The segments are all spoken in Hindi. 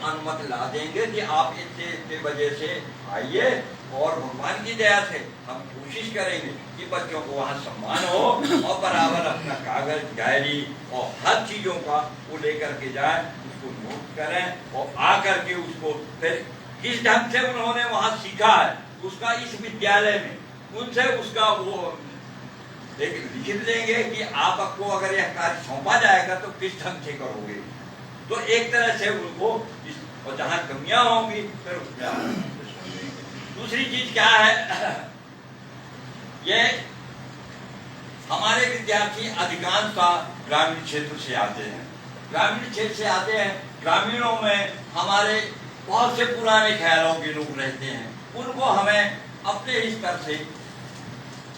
अनुमति ला देंगे कि आप इतने इतने बजे से आइए, और भगवान की दया से हम कोशिश करेंगे कि बच्चों को वहाँ सम्मान हो, और बराबर अपना कागज डायरी और हर चीज़ों का वो लेकर के जाएं, उसको नोट करें, और आकर के उसको फिर किस ढंग से उन्होंने वहाँ सीखा है उसका इस विद्यालय में उनसे उसका वो लिखित देंगे कि आपको अगर यह कार्य सौंपा जाएगा तो किस ढंग से करोगे। तो एक तरह से उनको और जहाँ कमियां होंगी फिर उसमें दूसरी चीज क्या है, ये हमारे विद्यार्थी अधिकांशतः ग्रामीण क्षेत्र से आते हैं। ग्रामीण क्षेत्र से आते हैं, ग्रामीणों में हमारे बहुत से पुराने ख्यालों के लोग रहते हैं, उनको हमें अपने ही स्तर से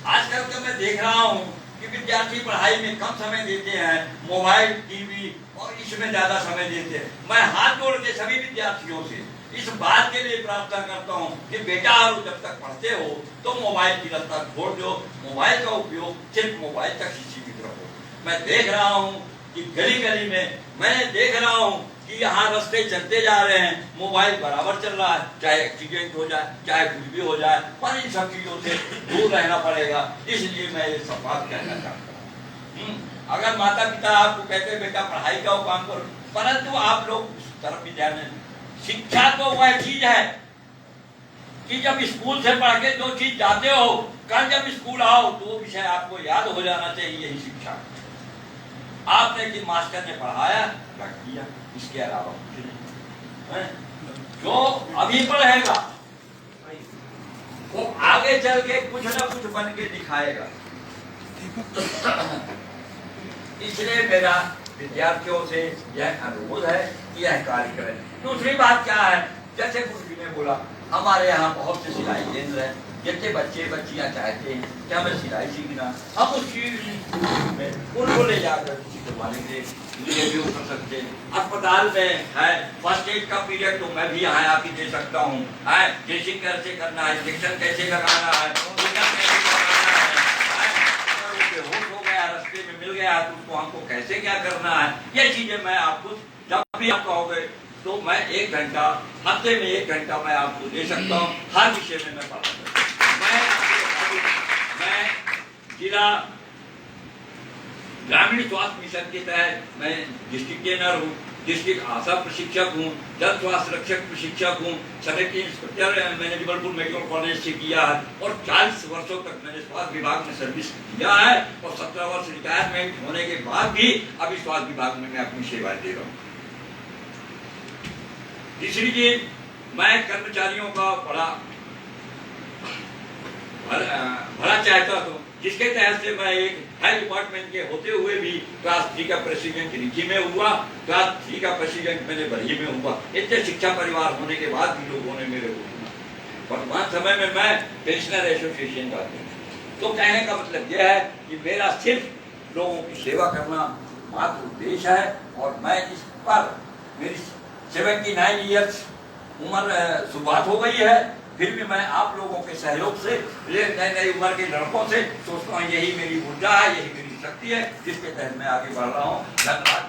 आजकल तो मैं देख रहा हूँ कि विद्यार्थी पढ़ाई में कम समय देते हैं, मोबाइल टीवी और इसमें ज्यादा समय देते हैं। मैं हाथ जोड़ के सभी विद्यार्थियों से इस बात के लिए प्रार्थना करता हूँ कि बेटा और जब तक पढ़ते हो तो मोबाइल की रफ्ता छोड़ दो, मोबाइल का उपयोग सिर्फ मोबाइल तक ही सीमित रखो। मैं देख रहा हूँ कि गली गली में मैं देख रहा हूँ कि यहाँ रास्ते चलते जा रहे हैं, मोबाइल बराबर चल रहा है, चाहे एक्सीडेंट हो जाए चाहे कुछ भी हो जाए, पर इन सब चीजों से दूर रहना पड़ेगा। इसलिए मैं ये सब बात कहना चाहता हूँ। अगर माता पिता आपको कहते हैं बेटा पढ़ाई का काम करो, परंतु आप लोग उस तरफ भी ध्यान दें। शिक्षा तो वह चीज है कि जब स्कूल से पढ़ के जो चीज जाते हो, कल जब स्कूल आओ तो वो विषय आपको याद हो जाना चाहिए। यही शिक्षा आपने कि मास्टर ने पढ़ाया रख दिया, इसके अलावा कुछ नहीं। जो अभी पढ़ेगा वो आगे चल के कुछ ना कुछ बन के दिखाएगा। इसलिए मेरा विद्यार्थियों से यह अनुरोध है कि यह कार्य करें। दूसरी बात क्या है, जैसे गुरुजी ने बोला हमारे यहाँ बहुत से सिलाई केंद्र है, जितने बच्चे बच्चियां चाहते हैं कि हमें सिलाई सीखना, हम उस चीज में उनको ले जाकर करवाने के लिए भी कर सकते हैं। अस्पताल में है फर्स्ट एड का पीरियड तो मैं भी यहाँ आके दे सकता हूँ। ड्रेसिंग कैसे करना है, इंजेक्शन कैसे लगाना है, बेहोश हो गया रास्ते में मिल गया तो उसको हमको कैसे क्या करना है, ये चीजें मैं आपको जब भी आप कहोगे तो मैं 1 घंटा हफ्ते में 1 घंटा मैं आपको दे सकता हूँ। हर विषय में मैं पढ़ा मैं जिला ग्रामीण स्वास्थ्य मिशन के तहत मैं डिस्ट्रिक्ट ट्रेनर हूँ, डिस्ट्रिक्ट आशा प्रशिक्षक हूँ, जन स्वास्थ्य रक्षक प्रशिक्षक हूँ, समिति इंस्पेक्टर मैंने जबलपुर मेडिकल कॉलेज से किया है और 40 वर्षों तक मैंने स्वास्थ्य विभाग में सर्विस किया है और 17 वर्ष रिटायरमेंट होने के बाद भी अभी स्वास्थ्य विभाग में मैं अपनी सेवाएं दे रहा हूँ। तीसरी चीज, मैं कर्मचारियों का भला चाहता हूँ, जिसके तहत से मैं एक हेल्थ डिपार्टमेंट के होते हुए भी क्लास 3 का प्रेसिडेंट रिची में हुआ, क्लास 3 का प्रेसिडेंट मैंने बरही में हुआ। इतने शिक्षा परिवार होने के बाद भी लोगों ने मेरे को सुना। वर्तमान समय में मैं पेंशनर एसोसिएशन का हूँ। तो कहने का मतलब यह है कि मेरा सिर्फ लोगों की सेवा करना मात्र उद्देश्य है और मैं इस पर मेरी 79 ईयर्स उम्र शुरुआत हो गई है, फिर भी मैं आप लोगों के सहयोग से नई नई उम्र के लड़कों से सोचता हूँ यही मेरी ऊर्जा है, यही मेरी शक्ति है जिसके तहत मैं आगे बढ़ रहा हूँ। धन्यवाद।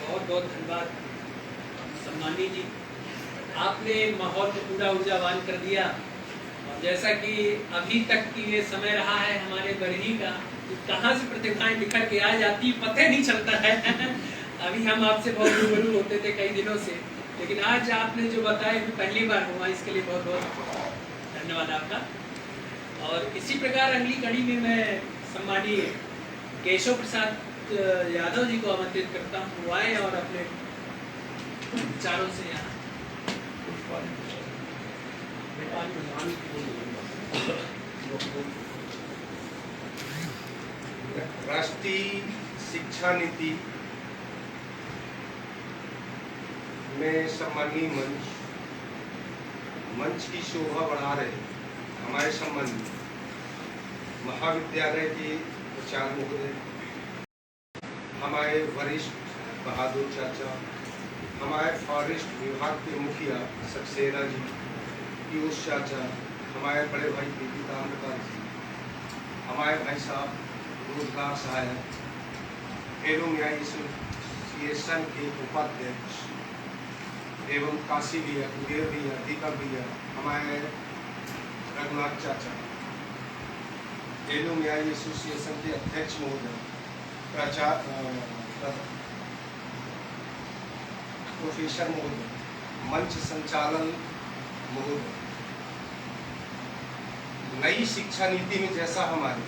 बहुत बहुत धन्यवाद सम्मानी जी, आपने माहौल को पूरा ऊर्जावान कर दिया। और जैसा कि अभी तक की ये समय रहा है हमारे बरही का, कि कहाँ से प्रतिभाएं निखर के आ जाती पता नहीं चलता है। अभी हम आपसे बहुत रूबरू होते थे कई दिनों से, लेकिन आज आपने जो बताया पहली बार हुआ, इसके लिए बहुत बहुत धन्यवाद आपका। और इसी प्रकार अगली कड़ी में मैं सम्मानीय केशव प्रसाद यादव जी को आमंत्रित करता हूँ, वो आए और अपने विचारों से यहाँ राष्ट्रीय शिक्षा नीति में सम्मानीय मंच की शोभा बढ़ा रहे हमारे संबंधी महाविद्यालय के प्रचार महोदय, हमारे वरिष्ठ बहादुर चाचा हमारे फॉरेस्ट विभाग के मुखिया सक्सेना जी, पीयूष चाचा, हमारे बड़े भाई पीपी ताम्रपाल जी, हमारे भाई साहब रोजगार सहायक, फेलो मियाँ एसोसिएशन के उपाध्यक्ष एवं काशी भैया, कुबेर भैया, दीपक भैया, हमारे रघुनाथ चाचा, फेलो मियाँ एसोसिएशन के अध्यक्ष महोदय, प्रोफेसर महोदय, मंच संचालन महोदय। नई शिक्षा नीति में जैसा हमारे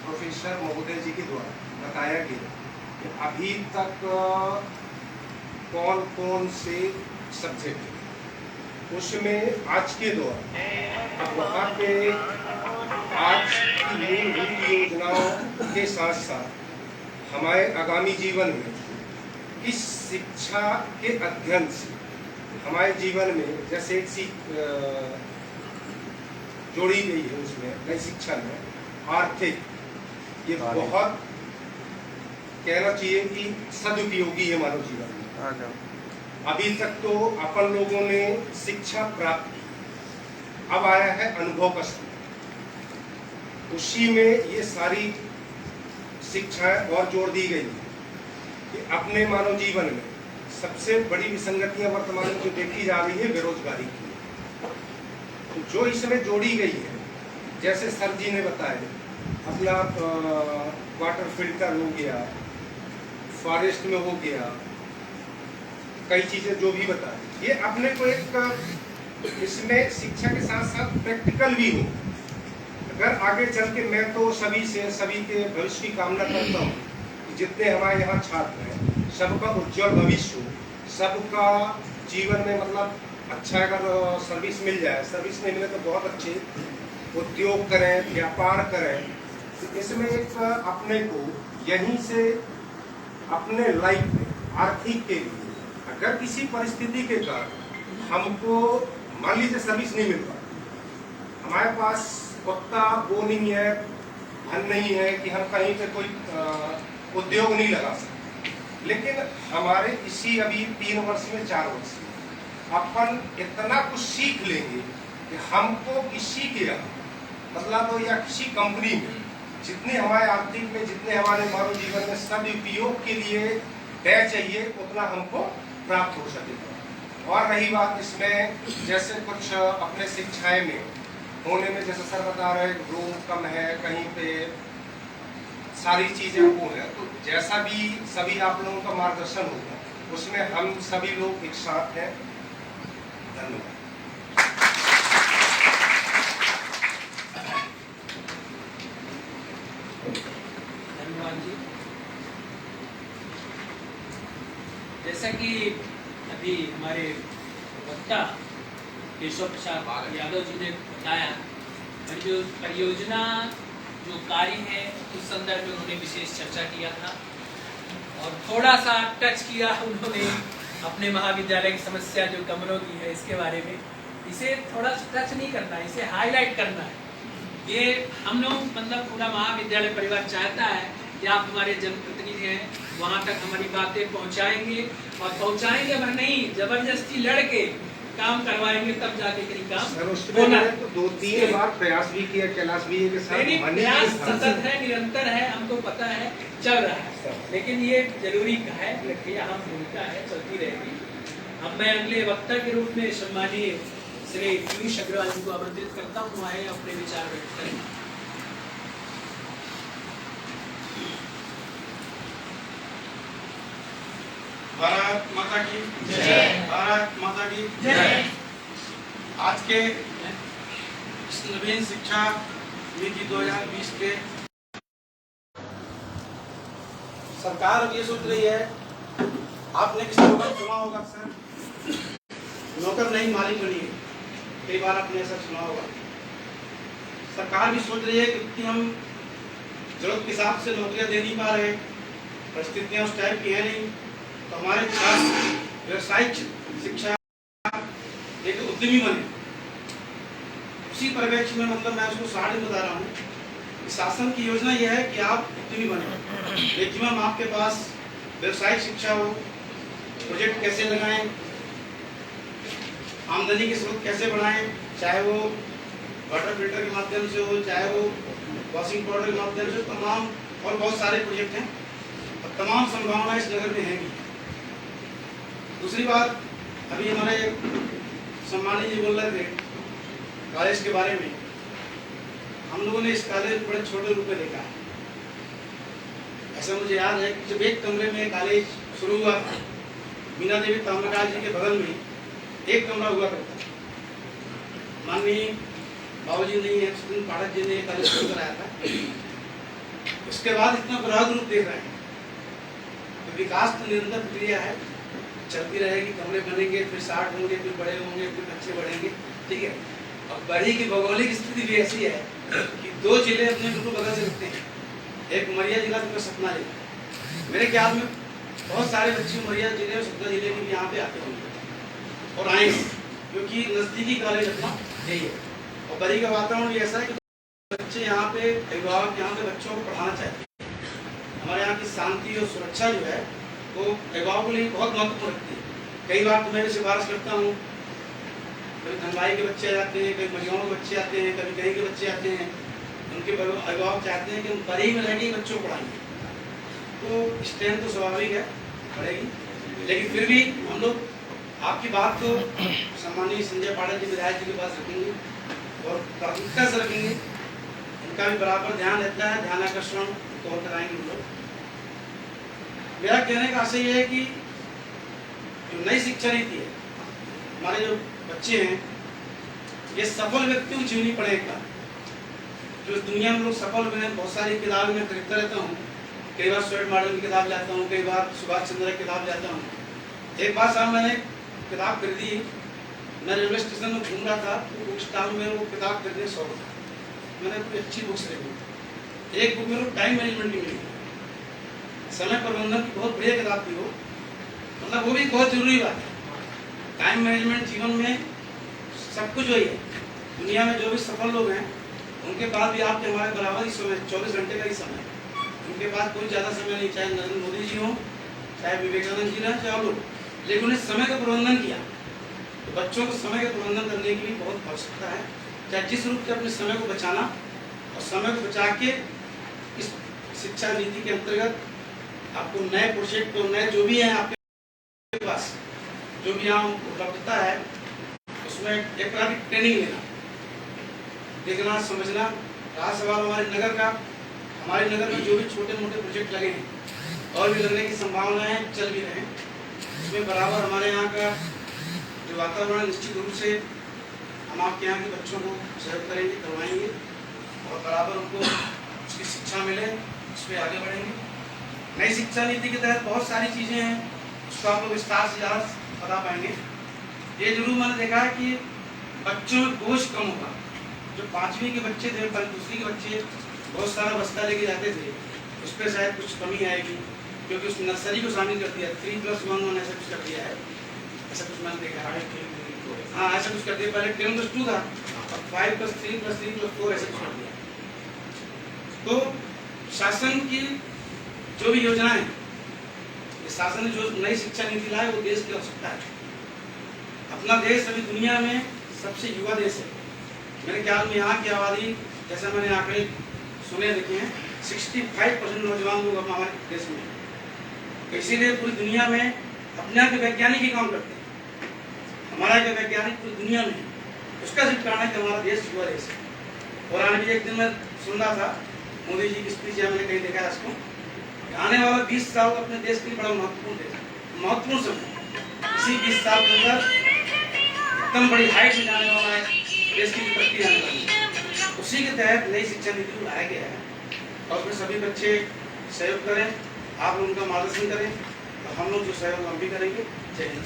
प्रोफेसर महोदय जी के द्वारा बताया गया कि अभी तक कौन कौन से सब्जेक्ट, उसमें आज के दौर अब वहाँ पे आज की मूलभूत योजनाओं के साथ साथ हमारे आगामी जीवन में इस शिक्षा के अध्ययन से हमारे जीवन में जैसे एक सीख जोड़ी गई है, उसमें नई शिक्षा में आर्थिक, ये बहुत कहना चाहिए कि सदुपयोगी है मानव जीवन में। अभी तक तो अपन लोगों ने शिक्षा प्राप्त की, अब आया है अनुभव का समय, उसी में ये सारी शिक्षाएं और जोड़ दी गई है कि अपने मानव जीवन में सबसे बड़ी विसंगतियां वर्तमान में जो देखी जा रही है बेरोजगारी की, तो जो इसमें जोड़ी गई है, जैसे सर जी ने बताया अपना वाटर फिल्टर हो गया, फॉरेस्ट में हो गया, कई चीजें जो भी बताए, ये अपने को एक इसमें शिक्षा के साथ साथ प्रैक्टिकल भी हो। अगर आगे चल के मैं तो सभी के भविष्य की कामना करता हूँ कि जितने हमारे यहाँ छात्र हैं सबका उज्जवल भविष्य हो, सबका जीवन में मतलब अच्छा अगर सर्विस मिल जाए, सर्विस नहीं मिले तो बहुत अच्छे उद्योग करें, व्यापार करें। तो इसमें एक अपने को यहीं से अपने लाइफ में आर्थिक के लिए अगर किसी परिस्थिति के कारण हमको मान लीजिए सर्विस नहीं मिल पा, हमारे पास पक्का वो नहीं है, धन नहीं है कि हम कहीं पे कोई उद्योग नहीं लगा सकते, लेकिन हमारे इसी अभी 3 वर्ष में 4 वर्ष में अपन इतना कुछ सीख लेंगे कि हमको किसी के यहाँ मतलब या किसी कंपनी में जितने हमारे आर्थिक में, जितने हमारे मानव जीवन में सदुपयोग के लिए व्यय चाहिए उतना हमको प्राप्त हो सकेगा। और रही बात इसमें जैसे कुछ अपने शिक्षाएं में होने में, जैसे सर बता रहे रूम कम है, कहीं पे सारी चीजें वो है, तो जैसा भी सभी आप लोगों का मार्गदर्शन होगा उसमें हम सभी लोग एक साथ हैं। धन्यवाद। जैसा कि अभी हमारे वक्ता केशव प्रसाद यादव जी ने बताया, जो परियोजना जो कार्य है उस संदर्भ में उन्होंने विशेष चर्चा किया था और थोड़ा सा टच किया उन्होंने अपने महाविद्यालय की समस्या जो कमरों की है इसके बारे में। इसे थोड़ा टच नहीं करना है, इसे हाईलाइट करना है। ये हम लोग मतलब पूरा महाविद्यालय परिवार चाहता है कि आप हमारे जनप्रतिनिधि हैं, वहाँ तक हमारी बातें पहुँचाएंगे और पहुँचाएंगे अगर नहीं जबरदस्ती लड़के काम करवाएंगे तब जाके कहीं काम होना। तो 2-3 बार प्रयास भी किया कैलाश भी के साथ, प्रयास सतत है, निरंतर है, हमको पता है, चल रहा है, लेकिन ये जरूरी है, यहाँ भूमिका है, चलती रहेगी। अब मैं अगले वक्ता के रूप में सम्मानीय श्री पीयूष अग्रवाल जी को आमंत्रित करता हूँ, आए अपने विचार व्यक्त करें। भारत माता की जय। भारत माता की जय। आज के इस नवीन शिक्षा नीति 2020 के सरकार अब ये सोच रही है, आपने किसी लोगों को सुना होगा सर, नौकर नहीं मालिक बनिए, कई बार आपने ऐसा सुना होगा। सरकार भी सोच रही है कि हम जरूरत के हिसाब से नौकरियां दे नहीं पा रहे, परिस्थितियां उस टाइप की है नहीं, तो हमारे छात्र व्यवसायिक शिक्षा एक उद्यमी बने। उसी परिप्रेक्ष्य में मतलब मैं उसको साढ़े बता रहा हूँ, शासन की योजना यह है कि आप उद्यमी बने, मैक्सिमम आपके पास व्यवसायिक शिक्षा हो, प्रोजेक्ट कैसे लगाएं, आमदनी के स्रोत कैसे बढ़ाएं, चाहे वो वाटर फिल्टर के माध्यम से हो, चाहे वो वॉशिंग पाउडर के माध्यम से, तमाम और बहुत सारे प्रोजेक्ट हैं और तमाम संभावनाएं इस नगर में हैं भी। दूसरी बात, अभी हमारे सम्मानी जी बोल रहे थे कॉलेज के बारे में। हम लोगों ने इस कॉलेज बड़े छोटे रूप में देखा है। ऐसा मुझे याद है कि जब एक कमरे में कॉलेज शुरू हुआ था, मीना देवी ताम्रकाल जी के बगल में एक कमरा हुआ करता था। माननीय बाबूजी ने, सुरेंद्र पाठक जी ने कॉलेज शुरू कराया था। उसके बाद इतना बृहद रूप देख रहे हैं। तो विकास तो निरंतर प्रक्रिया है, चलती रहेगी। कमरे बनेंगे, फिर 60 होंगे, फिर बड़े होंगे, फिर बच्चे बढ़ेंगे, ठीक है। और बड़ी की भौगोलिक स्थिति भी ऐसी है कि 2 जिले अपने बिल्कुल बगल से लगते हैं, एक उमरिया जिला तो सतना जिला। मेरे ख्याल में बहुत सारे बच्चे उमरिया जिले और सतना जिले के भी यहाँ पे आते होंगे और आएंगे, क्योंकि नज़दीकी कॉलेज अपना यही है। और बड़ी का वातावरण भी ऐसा है कि बच्चे यहाँ पे, अभिभावक यहाँ पे बच्चों को पढ़ाना चाहते हैं। हमारे यहाँ की शांति और सुरक्षा जो है वो अभिभावकों के लिए बहुत महत्वपूर्ण रखती है। कई बार तो मैं भी सिफारिश करता हूँ, कभी धनबाई के बच्चे आते हैं, कभी मरियाओं के बच्चे आते हैं, कभी कहीं के बच्चे आते हैं। उनके अभिभावक चाहते हैं कि हम बड़ी में रहकर बच्चों को पढ़ाएंगे, तो स्ट्रेंथ तो स्वाभाविक है, बढ़ेगी। लेकिन फिर भी हम लोग आपकी बात को सम्मानीय संजय पाठक जी विधायक जी के पास रखेंगे और प्राथमिकता से रखेंगे। इनका भी बराबर ध्यान रहता है, ध्यान आकर्षण तो कराएंगे हम लोग। मेरा कहने का आशय यह है कि जो नई शिक्षा नीति है, हमारे जो बच्चे हैं ये सफल व्यक्तियों की जीवनी पढ़ेगा। जो दुनिया में लोग सफल हुए हैं, बहुत सारी किताबें मैं खरीदता रहता हूँ। कई बार स्टुअर्ट मॉर्डन की किताब लाता हूँ, कई बार सुभाष चंद्र की किताब लाता हूँ। एक बार साहब मैंने किताब खरीदी, मैं रेलवे स्टेशन में घूम रहा था, तो बुक स्टॉल में वो किताब खरीदने 100 रुपये। मैंने कोई अच्छी बुक्स खरीदी। एक बुक मेरे को टाइम मैनेजमेंट की मिली, समय प्रबंधन की बहुत बढ़िया किताब थी वो। मतलब वो भी बहुत जरूरी बात है। टाइम मैनेजमेंट जीवन में सब कुछ वही है। दुनिया में जो भी सफल लोग हैं उनके पास भी आपके हमारे बराबर ही समय, 24 घंटे का ही समय है। उनके पास कोई ज़्यादा समय नहीं, चाहे नरेंद्र मोदी जी हों, चाहे विवेकानंद जी रहें, चाहे लोग, लेकिन उन्हें समय का प्रबंधन किया। तो बच्चों को समय का प्रबंधन करने की भी बहुत आवश्यकता है, चाहे जिस रूप से अपने समय को बचाना और समय को बचा के इस शिक्षा नीति के अंतर्गत आपको नए प्रोजेक्ट और नए जो भी हैं आपके पास, जो भी यहाँ उपलब्धता है, उसमें एक प्रकार की ट्रेनिंग लेना, देखना, समझना। रहा सवाल हमारे नगर का, हमारे नगर में जो भी छोटे मोटे प्रोजेक्ट लगे हैं और भी लगने की संभावनाएं चल भी रहे हैं, उसमें बराबर हमारे यहाँ का जो वातावरण निश्चित रूप से हम आपके यहाँ के बच्चों को सहयोग करेंगे, करवाएंगे और बराबर उनको उसकी शिक्षा मिले, उस पर आगे बढ़ेंगे। नई शिक्षा नीति के तहत बहुत सारी चीज़ें हैं, उसको आप लोग विस्तार से ज़्यादा बता पाएंगे। ये जरूर मैंने देखा है कि बच्चों में बोझ कम होगा। जो 5वीं के बच्चे थे, 2री के बच्चे बहुत सारा बस्ता लेके जाते थे, उस पर शायद कुछ कमी आएगी, क्योंकि उस नर्सरी को शामिल कर दिया, 3+1 ऐसा कुछ कर दिया है, ऐसा कुछ मैंने देखा है। हाँ, ऐसा कुछ कर दिया। पहले 10+2 था, अब 5+3+3+4 ऐसा कुछ कर दिया। तो शासन की जो भी योजनाएं, शासन ने जो नई शिक्षा नीति लाए वो देश की आवश्यकता है। अपना देश अभी दुनिया में सबसे युवा देश है। मेरे ख्याल में यहाँ की आबादी, जैसा मैंने आंकड़े सुने देखे हैं, 65% नौजवान लोग हमारे देश में हैं। इसीलिए पूरी दुनिया में अपने यहाँ के वैज्ञानिक ही काम करते हैं। हमारा जो वैज्ञानिक पूरी दुनिया में है, उसका सिर्फ कारण है कि हमारा देश युवा देश है। और आने भी एक दिन मैं सुन रहा था मोदी जी की स्पीच, मैंने कहीं देखा है इसको, आने वाला 20 साल अपने देश के लिए बड़ा महत्वपूर्ण समय। इसी 20 साल के अंदर एकदम बड़ी हाइट में जाने वाला है देश की तरक्की आने वाली है। उसी के तहत नई शिक्षा नीति को लाया गया है और उसमें सभी बच्चे सहयोग करें, आप लोग उनका मार्गदर्शन करें और हम लोग जो सहयोग हम भी करेंगे। जय हिंद।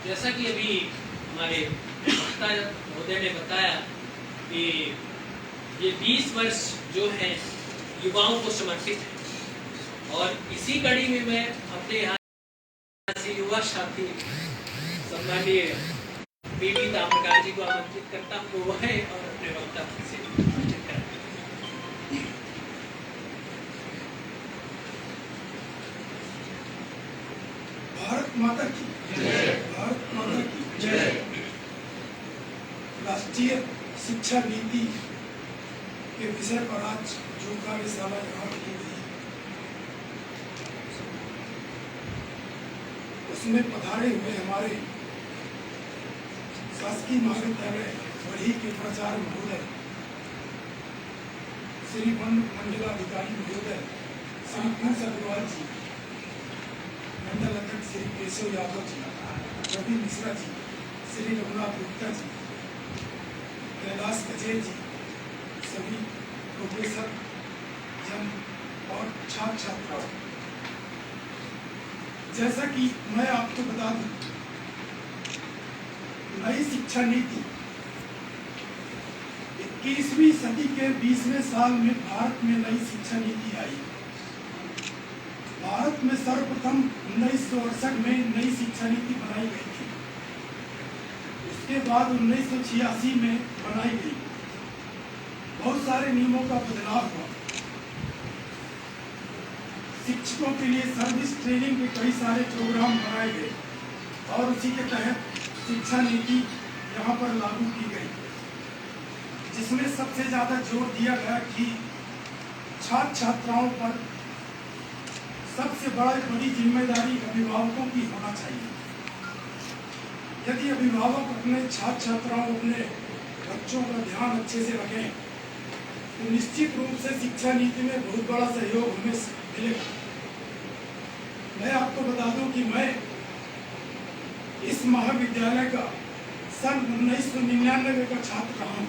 जैसा कि अभी हमारे वक्ता महोदय ने बताया कि ये 20 वर्ष जो है युवाओं को समर्पित है, और इसी कड़ी में मैं अपने यहाँ से युवा साथी सम्मानीय बीबी ताम्रकार जी को आमंत्रित करता हूँ, वो है और अपने वक्तव्य से परिचित कराएं। भारत माता की जय। भारत माता की जय। राष्ट्रीय शिक्षा नीति के विषय पर आज जो कार्यशाला यहाँ की गई उसमें पधारे हुए हमारे शासकीय महाविद्यालय बरही के प्राचार्य महोदय, श्री वन मंडलाधिकारी महोदय श्री कुश अग्रवाल जी, मंडल अध्यक्ष श्री केशव यादव जी, रवि मिश्रा जी, श्री रघुनाथ गुप्ता जी, कैलाश कचेर जी, सभी प्रोफेसर जन और छात्र छात्राओं, जैसा कि मैं आपको बता दूं, नई शिक्षा नीति 21वीं सदी के 20वें साल में भारत में नई शिक्षा नीति आई। भारत में सर्वप्रथम 1968 में नई शिक्षा नीति बनाई गई थी। उसके बाद 1986 में बनाई गई। बहुत सारे नियमों का बदलाव हुआ। शिक्षकों के लिए सर्विस ट्रेनिंग के कई सारे प्रोग्राम बनाए गए और उसी के तहत शिक्षा नीति यहाँ पर लागू की गई, जिसमें सबसे ज्यादा जोर दिया गया कि छात्र छात्राओं पर सबसे बड़ी जिम्मेदारी अभिभावकों की होना चाहिए। यदि अभिभावक अपने छात्र छात्राओं, अपने बच्चों का ध्यान अच्छे से रखें तो निश्चित रूप से शिक्षा नीति में बहुत बड़ा सहयोग हमें मिलेगा। मैं आपको बता दूं कि मैं इस महाविद्यालय का सन 1999 का छात्र रहा हूँ।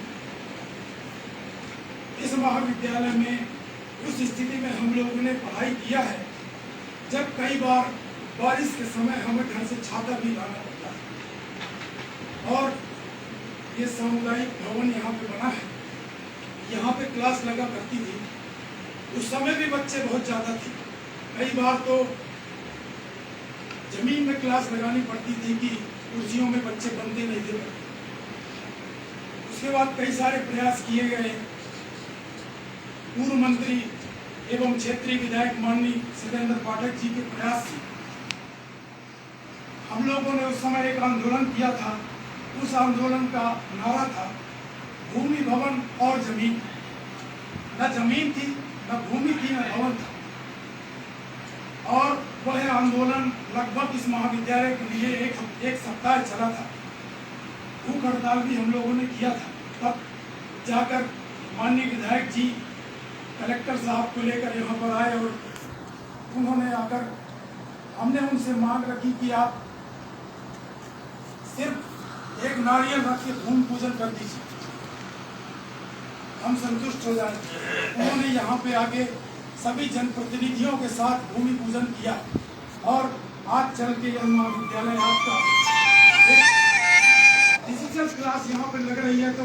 इस महाविद्यालय में उस स्थिति में हम लोगों ने पढ़ाई किया है जब कई बार बारिश के समय हमें घर से छाता भी लाना पड़ता है। और ये सामुदायिक भवन यहाँ पे बना है, यहाँ पे क्लास लगा करती थी। उस समय भी बच्चे बहुत ज़्यादा थे, कई बार तो जमीन में क्लास लगानी पड़ती थी कि कुर्सियों में बच्चे बनते नहीं थे। उसके बाद कई सारे प्रयास किए गए। पूर्व मंत्री एवं क्षेत्रीय विधायक माननीय सत्येंद्र पाठक जी के प्रयास से हम लोगों ने उस समय एक आंदोलन किया था। उस आंदोलन का नारा था भूमि, भवन और जमीन। न जमीन थी, न भूमि थी, न भवन था। और वह आंदोलन लगभग इस महाविद्यालय के लिए एक सप्ताह चला था। भूख हड़ताल भी हम लोगों ने किया था। तब जाकर माननीय विधायक जी कलेक्टर साहब को लेकर यहाँ पर आए और उन्होंने आकर हमने उनसे मांग रखी कि आप सिर्फ एक नारियल रख के भूमि पूजन कर दीजिए, हम संतुष्ट हो जाए। उन्होंने यहाँ पे आके सभी जनप्रतिनिधियों के साथ भूमि पूजन किया और आज चल के यह महाविद्यालय आपका डिजिटल क्लास यहाँ पे लग रही है। तो